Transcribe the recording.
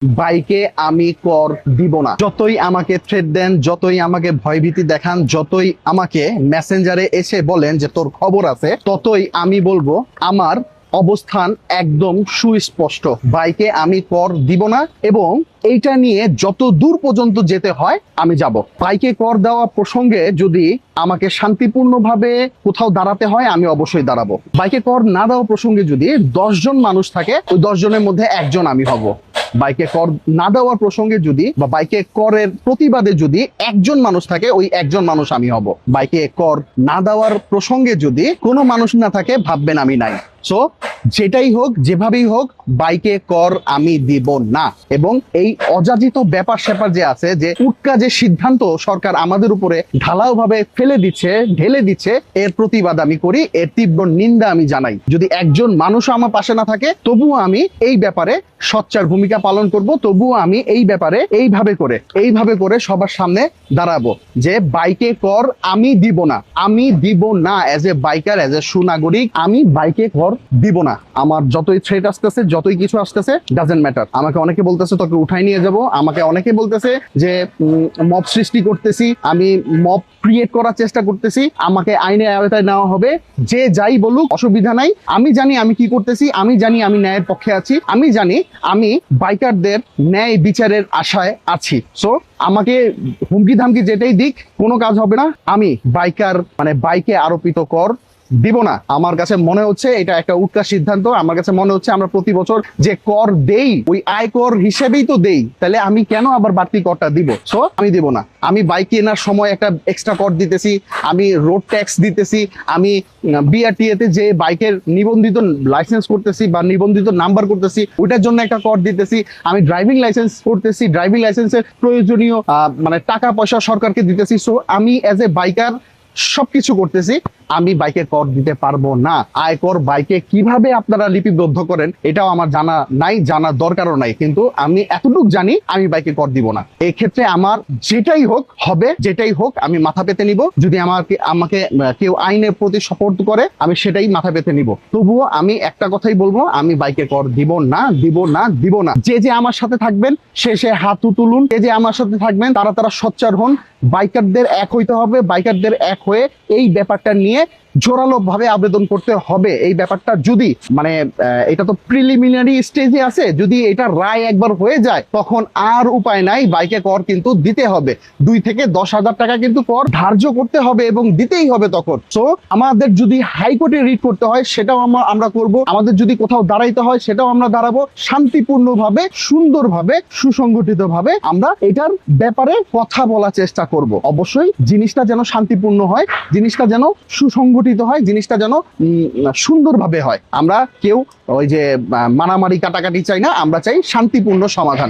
বাইকে আমি কর দিব না। যতই আমাকে থ্রেট দেন, যতই আমাকে ভয়ভীতি দেখান, যতই আমাকে মেসেঞ্জারে এসে বলেন যে তোর খবর আছে, ততই আমি বলবো আমার অবস্থান একদম সুস্পষ্ট। বাইকে আমি কর দিব না এবং এইটা নিয়ে যত দূর পর্যন্ত যেতে হয় আমি যাব। বাইকে কর দেওয়া প্রসঙ্গে যদি আমাকে শান্তিপূর্ণভাবে কোথাও দাঁড়াতে হয় আমি অবশ্যই দাঁড়াবো। বাইকে কর না দেওয়া প্রসঙ্গে যদি 10 জন মানুষ থাকে, ওই 10 জনের মধ্যে একজন আমি হব। বাইকে কর না দেওয়ার প্রসঙ্গে যদি বা বাইকে করের প্রতিবাদে যদি একজন মানুষ থাকে, ওই একজন মানুষ আমি হব। বাইকে কর না দেওয়ার প্রসঙ্গে যদি কোনো মানুষ না থাকে, ভাববেন আমি নাই। সো যেটাই হোক, যেভাবেই হোক, বাইকে কর আমি দিব না। এবং এই অযাচিত ব্যাপার স্যাপার যে আছে, যে উটকা যে সিদ্ধান্ত সরকার আমাদের উপরে ঢালাও ভাবে ঢেলে দিচ্ছে, এর প্রতিবাদ আমি করি, এর তীব্র নিন্দা আমি জানাই। যদি একজন মানুষ আমার পাশে না থাকে, তবুও আমি এই ব্যাপারে সোচ্চার ভূমিকা পালন করব। তবুও আমি এই ব্যাপারে এইভাবে করে সবার সামনে দাঁড়াবো যে বাইকে কর আমি দিব না। আমি দিব না। As a biker, as a সুনাগরিক, আমি বাইকে কর দিব না। আমার যতই থ্রেট আসতেছে, যতই কিছু আসতেছে, ডাজেন্ট ম্যাটার। আমাকে অনেকে বলতেছে তোকে উঠাই নিয়ে যাব, আমাকে অনেকে বলতেছে যে মব সৃষ্টি করতেছি, আমি মব ক্রিয়েট করার চেষ্টা করতেছি, আমাকে আইনের আওতায় নেওয়া হবে। যে যাই বলুক, অসুবিধা নাই। আমি জানি আমি কি করতেছি, আমি জানি আমি ন্যায়ের পক্ষে আছি, আমি জানি আমি বাইকারদের ন্যায় বিচারের আশায় আছি। সো আমাকে হুমকি ধামকি যেটাই দিক, কোনো কাজ হবে না। আমি বাইকে আরোপিত কর দিব না। আমার কাছে মনে হচ্ছে এটা একটা উটকা সিদ্ধান্ত। আমার কাছে মনে হচ্ছে আমরা প্রতি বছর যে কর দেই, ওই আয় কর হিসেবেই তো দেই, তাহলে আমি কেন আবার বাড়তি করটা দিব? সো আমি দিব না। আমি বাইক কেনার সময় একটা এক্সট্রা কর দিতেছি, আমি রোড ট্যাক্স দিতেছি, আমি বিআরটিএ তে যে বাইকের নিবন্ধিত লাইসেন্স করতেছি বা নিবন্ধিত নাম্বার করতেছি, ওইটার জন্য একটা কর দিতেছি, আমি ড্রাইভিং লাইসেন্স করতেছি, ড্রাইভিং লাইসেন্সের প্রয়োজনীয় টাকা পয়সা সরকারকে দিতেছি। সো আমি অ্যাজ এ বাইকার সবকিছু করতেছি, আমি বাইকে কর দিতে পারবো না। আয়কর বাইকে কিভাবে আপনারা লিপিবদ্ধ করেন এটাও আমার জানা নাই, জানার দরকারও নাই, কিন্তু আমি এতটুকু জানি আমি বাইকে কর দিব না। এই ক্ষেত্রে আমার যেটাই হোক হবে, যেটাই হোক আমি মাথা পেতে নিব। যদি আমাকে কেউ আইনের প্রতি সপোর্ট করে, আমি সেটাই মাথা পেতে নিব। তবুও আমি একটা কথাই বলবো, আমি বাইকে কর দিব না, দিব না, দিব না। যে আমার সাথে থাকবেন সে হাত তুলুন। যে আমার সাথে থাকবেন তারা সোচ্চার হন। বাইকারদের এক হইতে হবে। বাইকারদের এক হয়ে এই ব্যাপারটা নিয়ে জোরালো ভাবে আবেদন করতে হবে। এই ব্যাপারটা যদি এটা তো প্রিলিমিনারি স্টেজে আছে, যদি এটা রায় একবার হয়ে যায়, তখন আর উপায় নাই, বাইকে কর কিন্তু দিতে হবে। 2 থেকে 10,000 টাকা কিন্তু কর ধার্য করতে হবে এবং দিতেই হবে তখন। সো আমাদের যদি হাইকোর্টে রিট করতে হয়, সেটাও আমরা করব। আমাদের যদি কোথাও দাঁড়াইতে হয়, সেটাও আমরা দাঁড়াবো। শান্তিপূর্ণভাবে, সুন্দরভাবে, সুসংগঠিতভাবে আমরা এটার ব্যাপারে কথা বলার চেষ্টা করব। অবশ্যই জিনিসটা যেন শান্তিপূর্ণ হয়, জিনিসটা যেন সুসংগঠিত হয়, জিনিসটা যেন সুন্দরভাবে হয়। আমরা কেউ ওই যে মারামারি কাটাকাটি চাই না, আমরা চাই শান্তিপূর্ণ সমাধান।